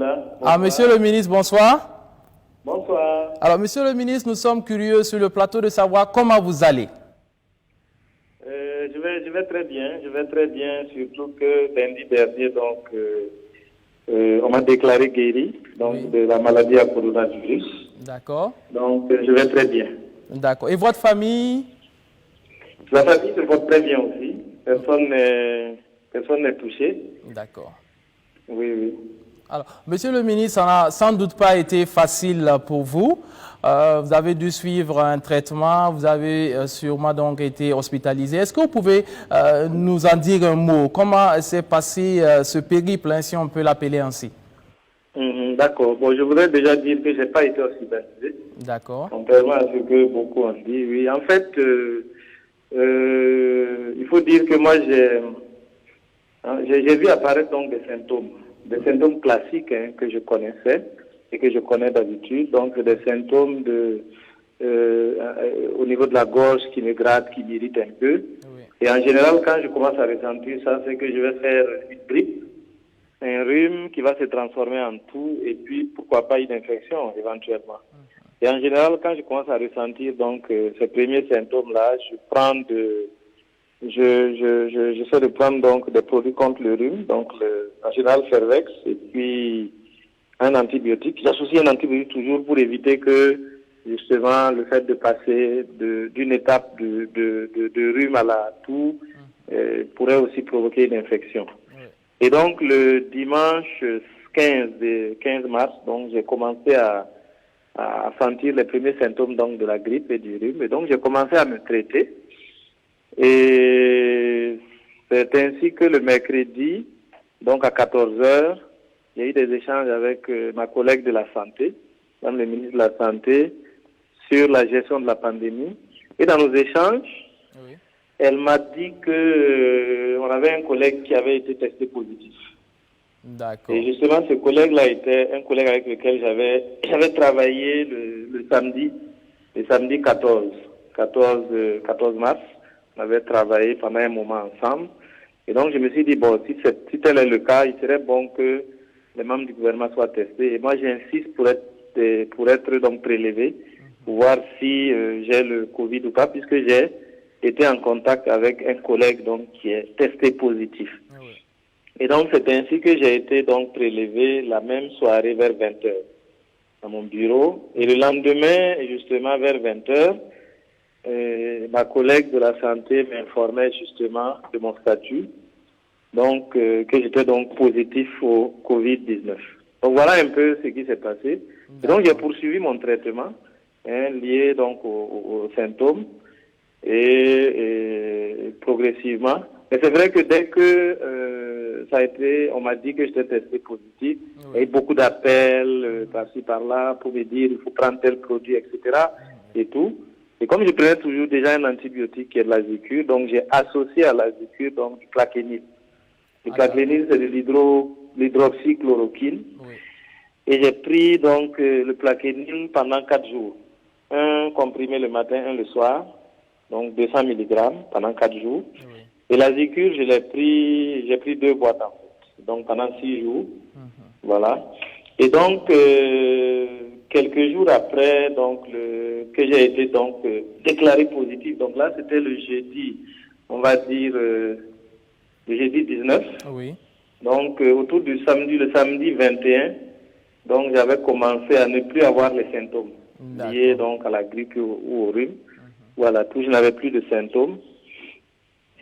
là. Ah, monsieur le ministre, bonsoir. Bonsoir. Alors, monsieur le ministre, nous sommes curieux sur le plateau de savoir comment vous allez. Je vais très bien, surtout que lundi dernier, donc, on m'a déclaré guéri donc, de la maladie à coronavirus. D'accord. Donc, je vais très bien. D'accord. Et votre famille? La famille se porte très bien aussi. Personne n'est touché. D'accord. Oui. Alors, monsieur le ministre, ça n'a sans doute pas été facile pour vous. Vous avez dû suivre un traitement, vous avez sûrement donc été hospitalisé. Est-ce que vous pouvez nous en dire un mot? Comment s'est passé ce périple, si on peut l'appeler ainsi? D'accord. Bon, je voudrais déjà dire que je n'ai pas été hospitalisé. D'accord. Contrairement à ce que beaucoup ont dit. Oui, en fait, il faut dire que moi, j'ai vu apparaître donc des symptômes classiques que je connaissais et que je connais d'habitude. Donc, des symptômes au niveau de la gorge qui me gratte, qui m'irrite un peu. Oui. Et en général, quand je commence à ressentir ça, c'est que je vais faire une grippe, un rhume qui va se transformer en toux et puis, pourquoi pas, une infection éventuellement. Et en général, quand je commence à ressentir donc ces premiers symptômes-là, j'essaie de prendre donc des produits contre le rhume, donc en général Fervex et puis un antibiotique. J'associe un antibiotique toujours pour éviter que justement le fait de passer d'une étape de rhume à la toux pourrait aussi provoquer une infection. Et donc le dimanche 15 mars, donc j'ai commencé à sentir les premiers symptômes donc de la grippe et du rhume. Et donc j'ai commencé à me traiter. Et c'est ainsi que le mercredi, donc à 14h, il y a eu des échanges avec ma collègue de la santé, Madame le ministre de la Santé, sur la gestion de la pandémie. Et dans nos échanges, elle m'a dit que on avait un collègue qui avait été testé positif. D'accord. Et justement, ce collègue-là était un collègue avec lequel j'avais travaillé le samedi 14 mars. On avait travaillé pendant un moment ensemble. Et donc, je me suis dit, bon, si tel est le cas, il serait bon que les membres du gouvernement soient testés. Et moi, j'insiste pour être donc prélevé, pour voir si j'ai le Covid ou pas, puisque j'ai été en contact avec un collègue donc qui est testé positif. Et donc, c'est ainsi que j'ai été donc prélevé la même soirée vers 20h dans mon bureau. Et le lendemain, justement, vers 20h, ma collègue de la santé m'informait justement de mon statut, donc que j'étais donc positif au Covid-19. Donc, voilà un peu ce qui s'est passé. Et donc, j'ai poursuivi mon traitement lié donc aux symptômes et progressivement. Mais c'est vrai que dès que ça a été, on m'a dit que j'étais testé positif, il y a eu beaucoup d'appels par-ci par-là pour me dire il faut prendre tel produit, etc. et tout. Et comme je prenais toujours déjà un antibiotique qui est de l'azicure, donc j'ai associé à l'azicure donc du plaquenil. Le plaquenil, c'est de l'hydroxychloroquine. Et j'ai pris donc le plaquenil pendant 4 jours. Un comprimé le matin, un le soir, donc 200 mg pendant 4 jours. Et l'azicure, j'ai pris 2 boîtes en fait, donc pendant 6 jours. Voilà. Et donc, quelques jours après, donc, que j'ai été donc déclaré positif, donc là, c'était le jeudi, on va dire, le jeudi 19. Oui. Donc, autour du samedi, le samedi 21, donc j'avais commencé à ne plus avoir les symptômes liés donc à la grippe ou au rhume. Voilà, tout, je n'avais plus de symptômes.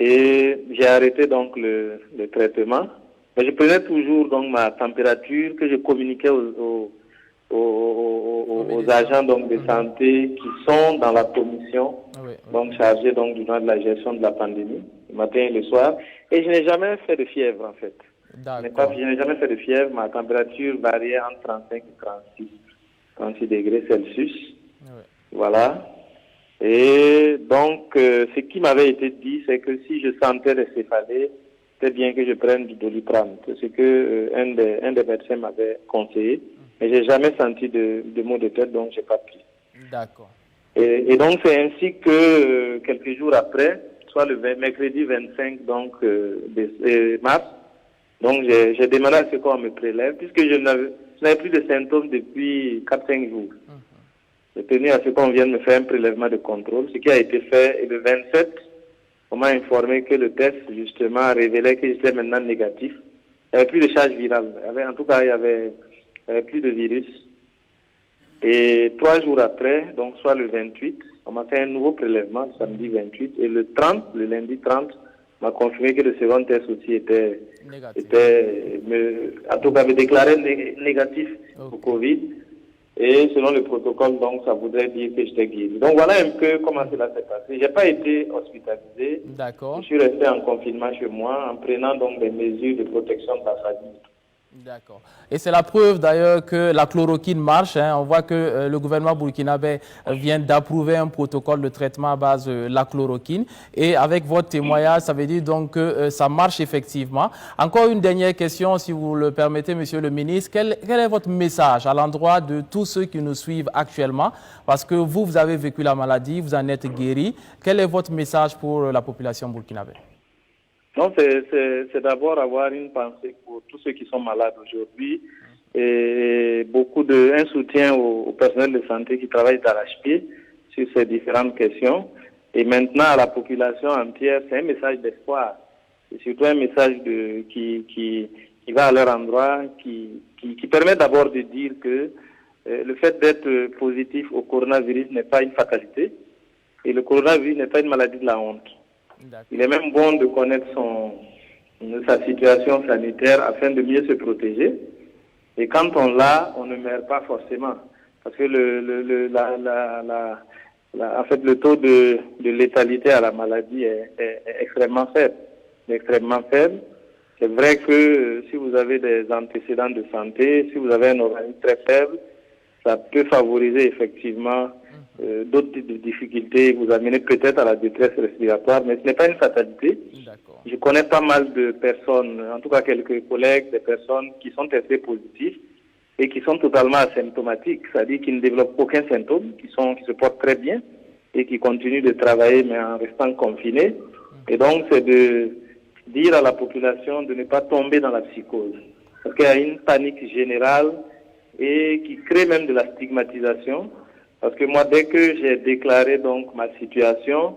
Et j'ai arrêté donc le traitement. Mais je prenais toujours donc ma température que je communiquais aux agents donc de santé qui sont dans la commission donc chargée donc du de la gestion de la pandémie, le matin et le soir. Et je n'ai jamais fait de fièvre en fait. Je n'ai jamais fait de fièvre. Ma température variait entre 35 et 36 degrés Celsius. Voilà. Et donc, ce qui m'avait été dit, c'est que si je sentais des céphalées, c'est bien que je prenne du Doliprane. C'est ce que un des médecins m'avait conseillé. Mais j'ai jamais senti de maux de tête, donc j'ai pas pris. D'accord. Et donc, c'est ainsi que quelques jours après, soit le mercredi 25 donc, mars, donc j'ai demandé à ce qu'on me prélève, puisque je n'avais plus de symptômes depuis 4-5 jours. J'ai tenu à ce qu'on vienne me faire un prélèvement de contrôle, ce qui a été fait. Et le 27, on m'a informé que le test, justement, révélait que j'étais maintenant négatif. Il n'y avait plus de charge virale. En tout cas, il n'y avait plus de virus. Et 3 jours après, donc soit le 28, on m'a fait un nouveau prélèvement, samedi 28. Et le 30, le lundi 30, on m'a confirmé que le second test aussi était en tout cas, me déclarait négatif au Covid. Et selon le protocole, donc, ça voudrait dire que j'étais guéri. Donc, voilà un peu comment cela s'est passé. Je n'ai pas été hospitalisé. D'accord. Je suis resté en confinement chez moi en prenant donc des mesures de protection de la famille. D'accord. Et c'est la preuve d'ailleurs que la chloroquine marche. On voit que le gouvernement burkinabé vient d'approuver un protocole de traitement à base de la chloroquine. Et avec votre témoignage, ça veut dire donc que ça marche effectivement. Encore une dernière question, si vous le permettez, Monsieur le ministre. Quel est votre message à l'endroit de tous ceux qui nous suivent actuellement? Parce que vous avez vécu la maladie, vous en êtes guéri. Quel est votre message pour la population burkinabé? Non, c'est d'abord avoir une pensée pour tous ceux qui sont malades aujourd'hui et un soutien au personnel de santé qui travaille d'arrache-pied sur ces différentes questions. Et maintenant, à la population entière, c'est un message d'espoir. C'est surtout un message qui va à leur endroit, qui permet d'abord de dire que le fait d'être positif au coronavirus n'est pas une fatalité et le coronavirus n'est pas une maladie de la honte. Il est même bon de connaître sa situation sanitaire afin de mieux se protéger. Et quand on l'a, on ne meurt pas forcément. Parce que en fait, le taux de létalité à la maladie est extrêmement faible. Extrêmement faible. C'est vrai que si vous avez des antécédents de santé, si vous avez un organisme très faible, ça peut favoriser effectivement d'autres types de difficultés, vous amener peut-être à la détresse respiratoire, mais ce n'est pas une fatalité. Je connais pas mal de personnes, en tout cas quelques collègues, des personnes qui sont testées positives et qui sont totalement asymptomatiques, c'est-à-dire qui ne développent aucun symptôme, qui se portent très bien et qui continuent de travailler mais en restant confinés. Et donc c'est de dire à la population de ne pas tomber dans la psychose, parce qu'il y a une panique générale et qui crée même de la stigmatisation. Parce que moi, dès que j'ai déclaré donc ma situation,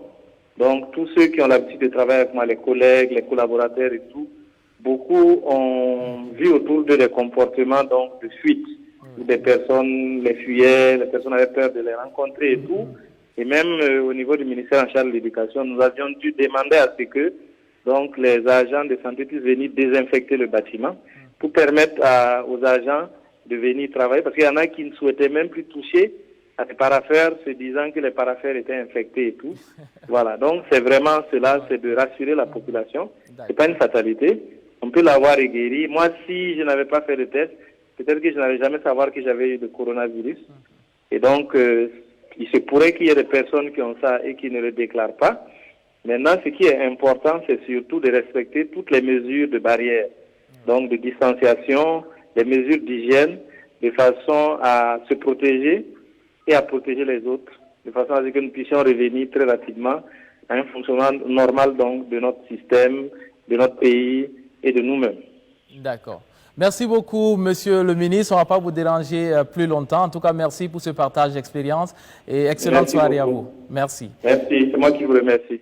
donc tous ceux qui ont l'habitude de travailler avec moi, les collègues, les collaborateurs et tout, beaucoup ont vu autour d'eux des comportements donc de fuite. Des personnes les fuyaient, les personnes avaient peur de les rencontrer et tout. Et même au niveau du ministère en charge de l'éducation, nous avions dû demander à ce que donc les agents de santé puissent venir désinfecter le bâtiment pour permettre aux agents de venir travailler, parce qu'il y en a qui ne souhaitaient même plus toucher à des paraphères, se disant que les paraphères étaient infectés et tout. Voilà, donc c'est vraiment cela, c'est de rassurer la population. C'est pas une fatalité. On peut l'avoir et guéri. Moi, si je n'avais pas fait le test, peut-être que je n'allais jamais savoir que j'avais eu le coronavirus. Et donc, il se pourrait qu'il y ait des personnes qui ont ça et qui ne le déclarent pas. Maintenant, ce qui est important, c'est surtout de respecter toutes les mesures de barrière, donc de distanciation, les mesures d'hygiène, de façon à se protéger et à protéger les autres, de façon à ce que nous puissions revenir très rapidement à un fonctionnement normal donc de notre système, de notre pays et de nous-mêmes. D'accord. Merci beaucoup, Monsieur le ministre. On ne va pas vous déranger plus longtemps. En tout cas, merci pour ce partage d'expérience et excellente soirée à vous. Merci. Merci, c'est moi qui vous remercie. Merci.